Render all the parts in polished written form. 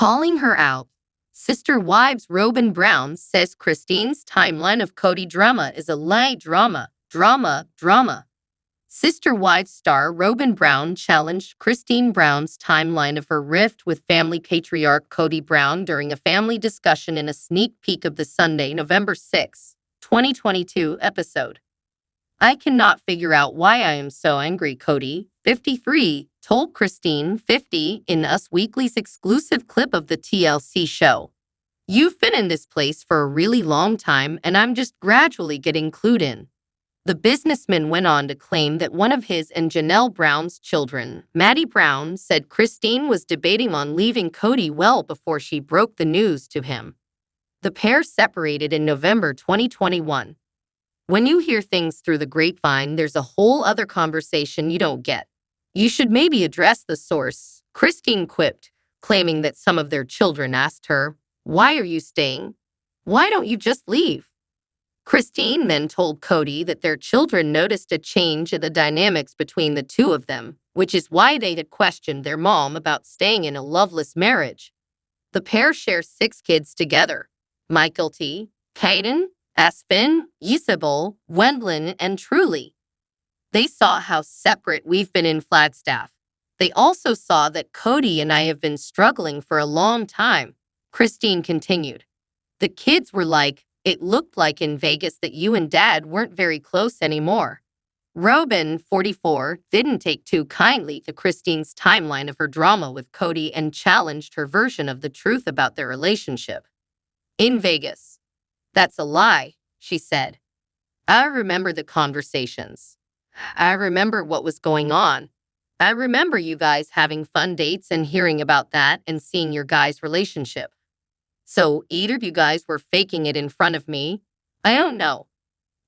Calling her out. Sister Wives Robyn Brown says Christine's timeline of Kody drama is a lie. Drama. Sister Wives star Robyn Brown challenged Christine Brown's timeline of her rift with family patriarch Kody Brown during a family discussion in a sneak peek of the Sunday, November 6, 2022 episode. I cannot figure out why I am so angry, Kody, 53, told Christine, 50, in Us Weekly's exclusive clip of the TLC show. You've been in this place for a really long time, and I'm just gradually getting clued in. The businessman went on to claim that one of his and Janelle Brown's children, Maddie Brown, said Christine was debating on leaving Kody well before she broke the news to him. The pair separated in November 2021. When you hear things through the grapevine, there's a whole other conversation you don't get. You should maybe address the source, Christine quipped, claiming that some of their children asked her, "Why are you staying? Why don't you just leave?" Christine then told Kody that their children noticed a change in the dynamics between the two of them, which is why they had questioned their mom about staying in a loveless marriage. The pair share 6 kids together: Michael T., Caden, Aspen, Isabel, Wendlin, and Truly. They saw how separate we've been in Flagstaff. They also saw that Kody and I have been struggling for a long time, Christine continued. The kids were like, "It looked like in Vegas that you and Dad weren't very close anymore." Robyn, 44, didn't take too kindly to Christine's timeline of her drama with Kody and challenged her version of the truth about their relationship. "In Vegas. That's a lie," she said. "I remember the conversations. I remember what was going on. I remember you guys having fun dates and hearing about that and seeing your guys' relationship. So either you guys were faking it in front of me. I don't know."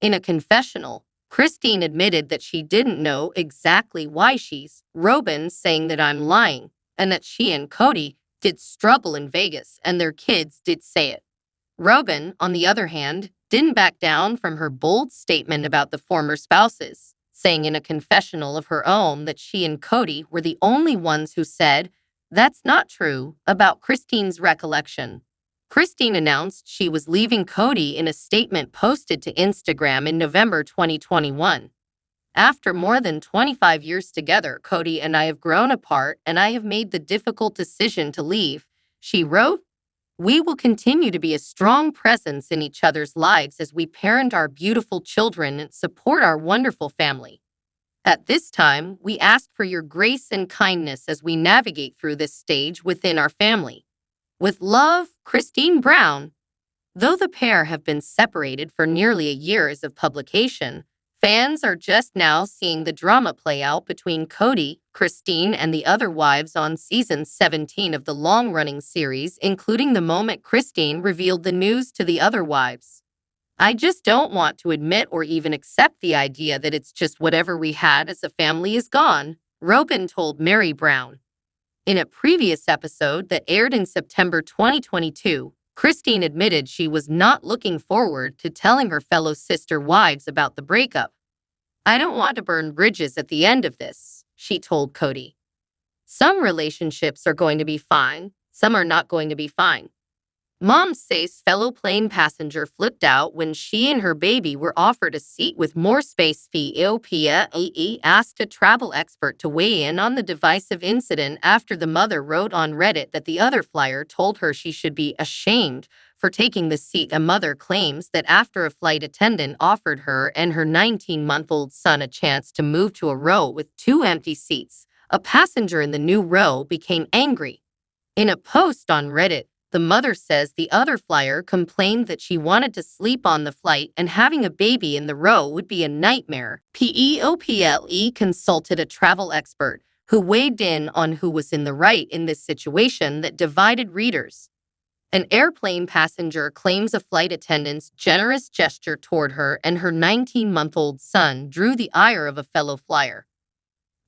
In a confessional, Christine admitted that she didn't know exactly why Robyn saying that I'm lying, and that she and Kody did struggle in Vegas and their kids did say it. Robyn, on the other hand, didn't back down from her bold statement about the former spouses, saying in a confessional of her own that she and Kody were the only ones who said, "That's not true," about Christine's recollection. Christine announced she was leaving Kody in a statement posted to Instagram in November 2021. "After more than 25 years together, Kody and I have grown apart and I have made the difficult decision to leave," she wrote. "We will continue to be a strong presence in each other's lives as we parent our beautiful children and support our wonderful family. At this time, we ask for your grace and kindness as we navigate through this stage within our family. With love, Christine Brown." Though the pair have been separated for nearly a year as of publication, fans are just now seeing the drama play out between Kody, Christine, and the other wives on season 17 of the long-running series, including the moment Christine revealed the news to the other wives. "I just don't want to admit or even accept the idea that it's just whatever we had as a family is gone," Robyn told Mary Brown. In a previous episode that aired in September 2022, Christine admitted she was not looking forward to telling her fellow sister wives about the breakup. "I don't want to burn bridges at the end of this," she told Kody. "Some relationships are going to be fine, some are not going to be fine." Mom says fellow plane passenger flipped out when she and her baby were offered a seat with more space. EOPA asked a travel expert to weigh in on the divisive incident after the mother wrote on Reddit that the other flyer told her she should be ashamed for taking the seat. A mother claims that after a flight attendant offered her and her 19-month-old son a chance to move to a row with 2 empty seats, a passenger in the new row became angry. In a post on Reddit, the mother says the other flyer complained that she wanted to sleep on the flight and having a baby in the row would be a nightmare. PEOPLE consulted a travel expert who weighed in on who was in the right in this situation that divided readers. An airplane passenger claims a flight attendant's generous gesture toward her and her 19-month-old son drew the ire of a fellow flyer.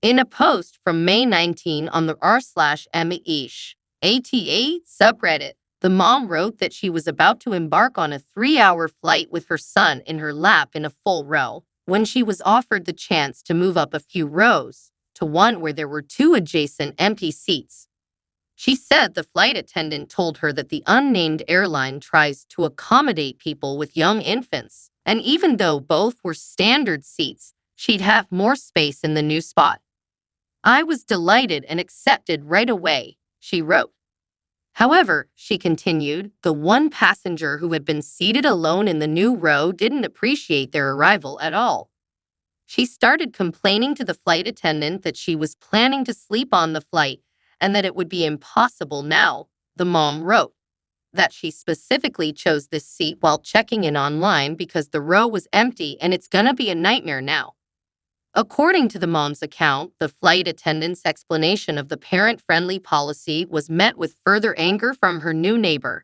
In a post from May 19 on the r/MEish ATA subreddit, the mom wrote that she was about to embark on a 3-hour flight with her son in her lap in a full row when she was offered the chance to move up a few rows to one where there were 2 adjacent empty seats. She said the flight attendant told her that the unnamed airline tries to accommodate people with young infants, and even though both were standard seats, she'd have more space in the new spot. I was delighted and accepted right away, she wrote. However, she continued, the one passenger who had been seated alone in the new row didn't appreciate their arrival at all. She started complaining to the flight attendant that she was planning to sleep on the flight and that it would be impossible now, the mom wrote. That she specifically chose this seat while checking in online because the row was empty and it's gonna be a nightmare now. According to the mom's account, the flight attendant's explanation of the parent-friendly policy was met with further anger from her new neighbor.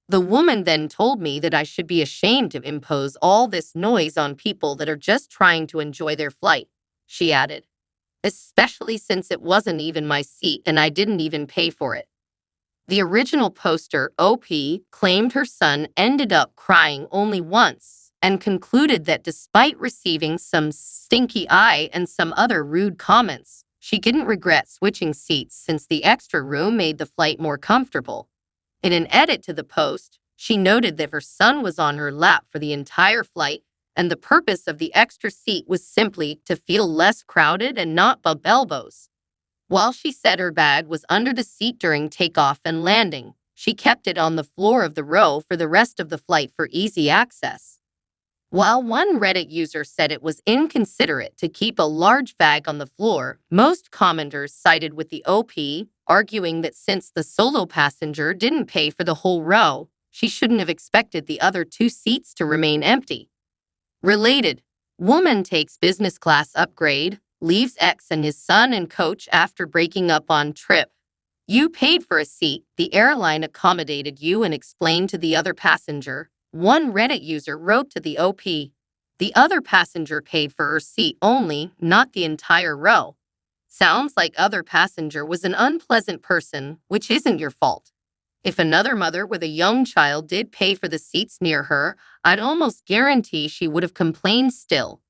The woman then told me that I should be ashamed to impose all this noise on people that are just trying to enjoy their flight, she added, especially since it wasn't even my seat and I didn't even pay for it. The original poster, OP, claimed her son ended up crying only once and concluded that despite receiving some stinky eye and some other rude comments, she didn't regret switching seats since the extra room made the flight more comfortable. In an edit to the post, she noted that her son was on her lap for the entire flight, and the purpose of the extra seat was simply to feel less crowded and not bump elbows. While she said her bag was under the seat during takeoff and landing, she kept it on the floor of the row for the rest of the flight for easy access. While one Reddit user said it was inconsiderate to keep a large bag on the floor, most commenters sided with the OP, arguing that since the solo passenger didn't pay for the whole row, she shouldn't have expected the other two seats to remain empty. Related, woman takes business class upgrade, leaves ex and his son and coach after breaking up on trip. You paid for a seat, the airline accommodated you and explained to the other passenger. One Reddit user wrote to the OP. The other passenger paid for her seat only, not the entire row. Sounds like other passenger was an unpleasant person, which isn't your fault. If another mother with a young child did pay for the seats near her, I'd almost guarantee she would have complained still.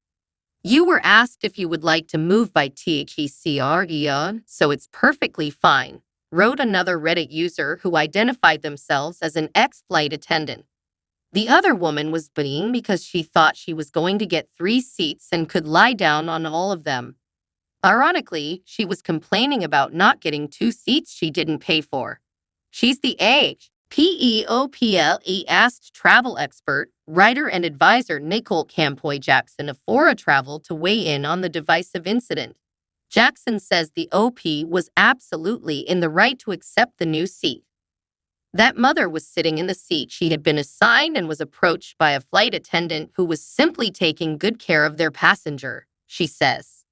You were asked if you would like to move by THECR, so it's perfectly fine, wrote another Reddit user who identified themselves as an ex-flight attendant. The other woman was being because she thought she was going to get 3 seats and could lie down on all of them. Ironically, she was complaining about not getting 2 seats she didn't pay for. She's the PEOPLE asked travel expert, writer and advisor Nicole Campoy Jackson of Fora Travel to weigh in on the divisive incident. Jackson says the OP was absolutely in the right to accept the new seat. That mother was sitting in the seat she had been assigned and was approached by a flight attendant who was simply taking good care of their passenger, she says.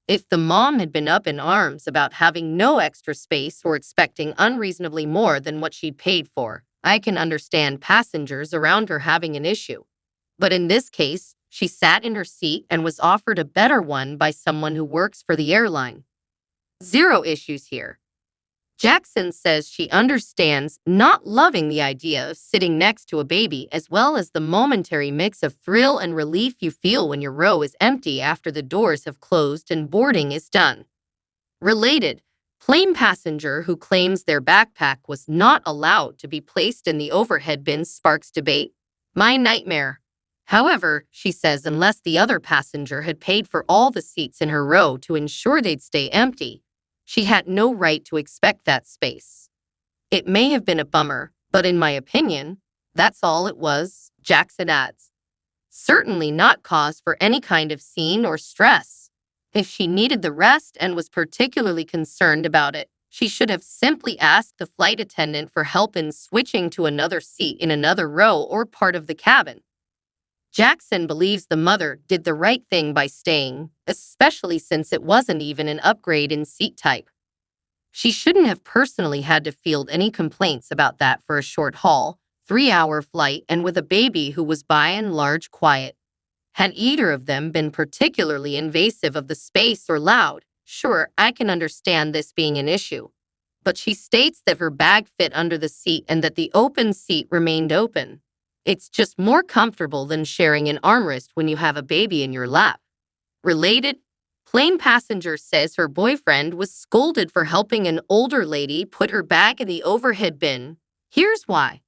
If the mom had been up in arms about having no extra space or expecting unreasonably more than what she'd paid for, I can understand passengers around her having an issue. But in this case, she sat in her seat and was offered a better one by someone who works for the airline. Zero issues here. Jackson says she understands not loving the idea of sitting next to a baby as well as the momentary mix of thrill and relief you feel when your row is empty after the doors have closed and boarding is done. Related, plane passenger who claims their backpack was not allowed to be placed in the overhead bin sparks debate. My nightmare. However, she says unless the other passenger had paid for all the seats in her row to ensure they'd stay empty, she had no right to expect that space. It may have been a bummer, but in my opinion, that's all it was, Jackson adds. Certainly not cause for any kind of scene or stress. If she needed the rest and was particularly concerned about it, she should have simply asked the flight attendant for help in switching to another seat in another row or part of the cabin. Jackson believes the mother did the right thing by staying, especially since it wasn't even an upgrade in seat type. She shouldn't have personally had to field any complaints about that for a short haul, 3-hour flight and with a baby who was by and large quiet. Had either of them been particularly invasive of the space or loud, sure, I can understand this being an issue. But she states that her bag fit under the seat and that the open seat remained open. It's just more comfortable than sharing an armrest when you have a baby in your lap. Related, Plane passenger says her boyfriend was scolded for helping an older lady put her bag in the overhead bin. Here's why.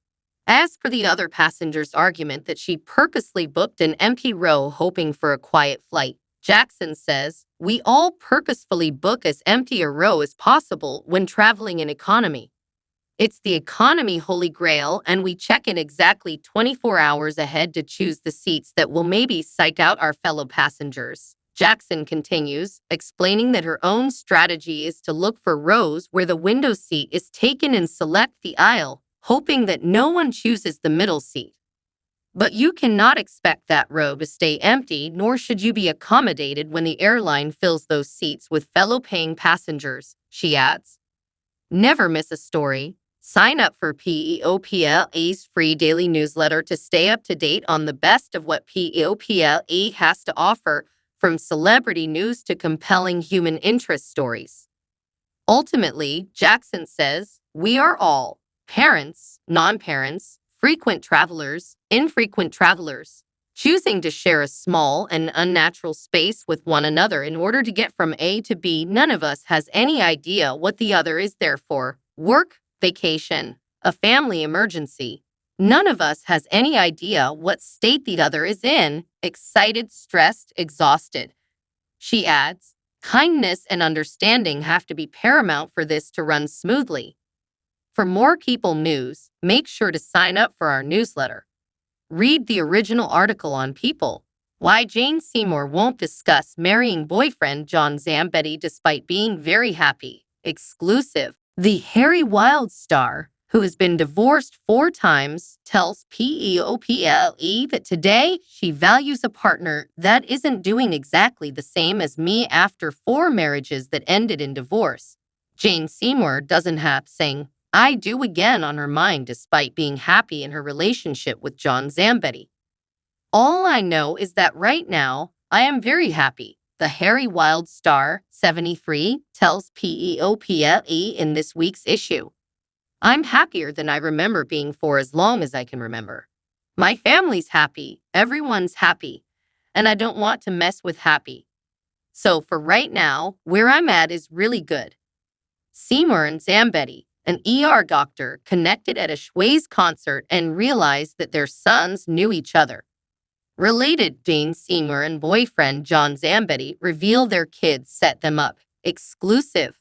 As for the other passenger's argument that she purposely booked an empty row hoping for a quiet flight, Jackson says, "We all purposefully book as empty a row as possible when traveling in economy. It's the economy holy grail, and we check in exactly 24 hours ahead to choose the seats that will maybe psych out our fellow passengers." Jackson continues, explaining that her own strategy is to look for rows where the window seat is taken and select the aisle, hoping that no one chooses the middle seat. But you cannot expect that row to stay empty, nor should you be accommodated when the airline fills those seats with fellow paying passengers, she adds. Never miss a story. Sign up for PEOPLE's free daily newsletter to stay up to date on the best of what PEOPLE has to offer, from celebrity news to compelling human interest stories. Ultimately, Jackson says, we are all parents, non-parents, frequent travelers, infrequent travelers, choosing to share a small and unnatural space with one another in order to get from A to B. None of us has any idea what the other is there for. Work, vacation, a family emergency. None of us has any idea what state the other is in, excited, stressed, exhausted. She adds, kindness and understanding have to be paramount for this to run smoothly. For more People news, make sure to sign up for our newsletter. Read the original article on People. Why Jane Seymour won't discuss marrying boyfriend John Zambetti despite being very happy. Exclusive. The Harry Wild star, who has been divorced 4 times, tells PEOPLE that today she values a partner that isn't doing exactly the same as me after 4 marriages that ended in divorce. Jane Seymour doesn't have saying "I do" again on her mind despite being happy in her relationship with John Zambetti. All I know is that right now, I am very happy, the Harry Wild star, 73, tells PEOPLE in this week's issue. I'm happier than I remember being for as long as I can remember. My family's happy, everyone's happy, and I don't want to mess with happy. So for right now, where I'm at is really good. Seymour and Zambetti, an ER doctor, connected at a Schwayze concert and realized that their sons knew each other. Related, Jane Seymour and boyfriend John Zambetti reveal their kids set them up. Exclusive.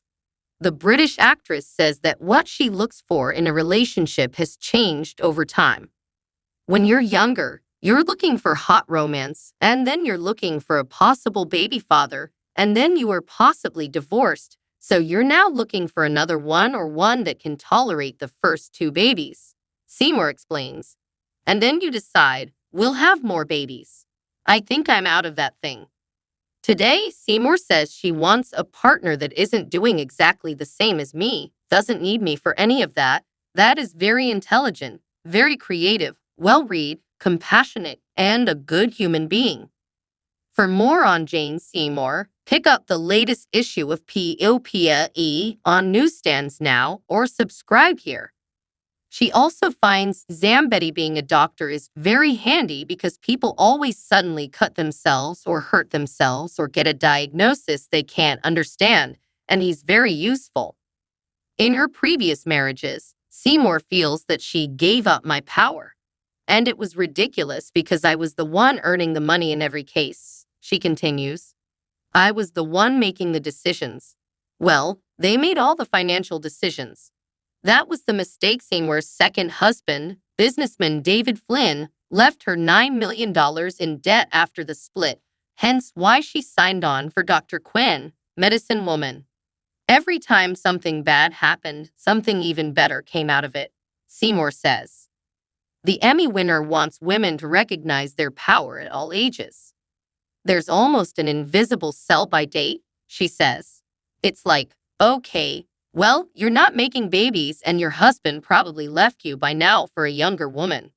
The British actress says that what she looks for in a relationship has changed over time. When you're younger, you're looking for hot romance, and then you're looking for a possible baby father, and then you are possibly divorced, so you're now looking for another one or one that can tolerate the first 2 babies. Seymour explains. And then you decide, we'll have more babies. I think I'm out of that thing. Today, Seymour says she wants a partner that isn't doing exactly the same as me, doesn't need me for any of that. That is very intelligent, very creative, well-read, compassionate, and a good human being. For more on Jane Seymour, pick up the latest issue of PEOPLE on newsstands now or subscribe here. She also finds Zambetti being a doctor is very handy because people always suddenly cut themselves or hurt themselves or get a diagnosis they can't understand, and he's very useful. In her previous marriages, Seymour feels that she gave up my power. And it was ridiculous because I was the one earning the money in every case, she continues. I was the one making the decisions. Well, they made all the financial decisions. That was the mistake. Seymour's second husband, businessman David Flynn, left her $9 million in debt after the split, hence why she signed on for Dr. Quinn, medicine woman. Every time something bad happened, something even better came out of it, Seymour says. The Emmy winner wants women to recognize their power at all ages. There's almost an invisible sell-by date, she says. It's like, okay, well, you're not making babies and your husband probably left you by now for a younger woman.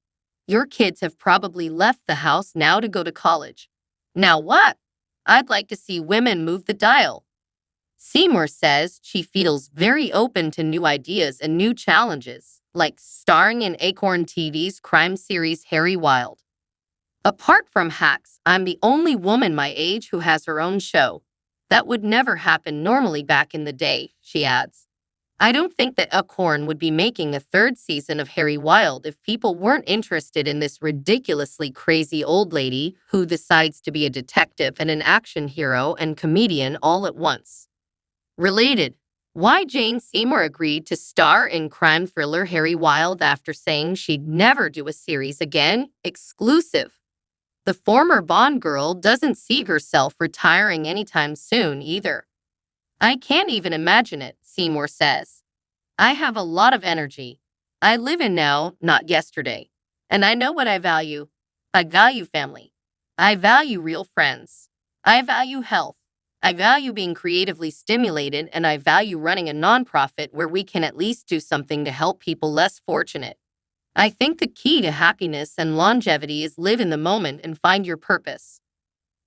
Your kids have probably left the house now to go to college. Now what? I'd like to see women move the dial. Seymour says she feels very open to new ideas and new challenges, like starring in Acorn TV's crime series Harry Wild. Apart from Hacks, I'm the only woman my age who has her own show. That would never happen normally back in the day, she adds. I don't think that Acorn would be making a third season of Harry Wild if people weren't interested in this ridiculously crazy old lady who decides to be a detective and an action hero and comedian all at once. Related, why Jane Seymour agreed to star in crime thriller Harry Wild after saying she'd never do a series again, exclusive. The former Bond girl doesn't see herself retiring anytime soon either. I can't even imagine it, Seymour says. I have a lot of energy. I live in now, not yesterday. And I know what I value. I value family. I value real friends. I value health. I value being creatively stimulated, and I value running a nonprofit where we can at least do something to help people less fortunate. I think the key to happiness and longevity is live in the moment and find your purpose.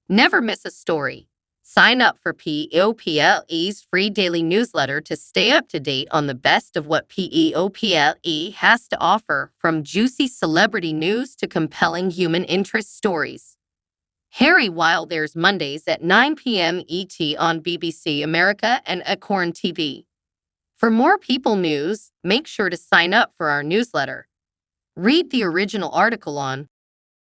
Never miss a story. Sign up for PEOPLE's free daily newsletter to stay up to date on the best of what PEOPLE has to offer, from juicy celebrity news to compelling human interest stories. Harry Wild airs Mondays at 9 p.m. ET on BBC America and Acorn TV. For more People news, make sure to sign up for our newsletter. Read the original article on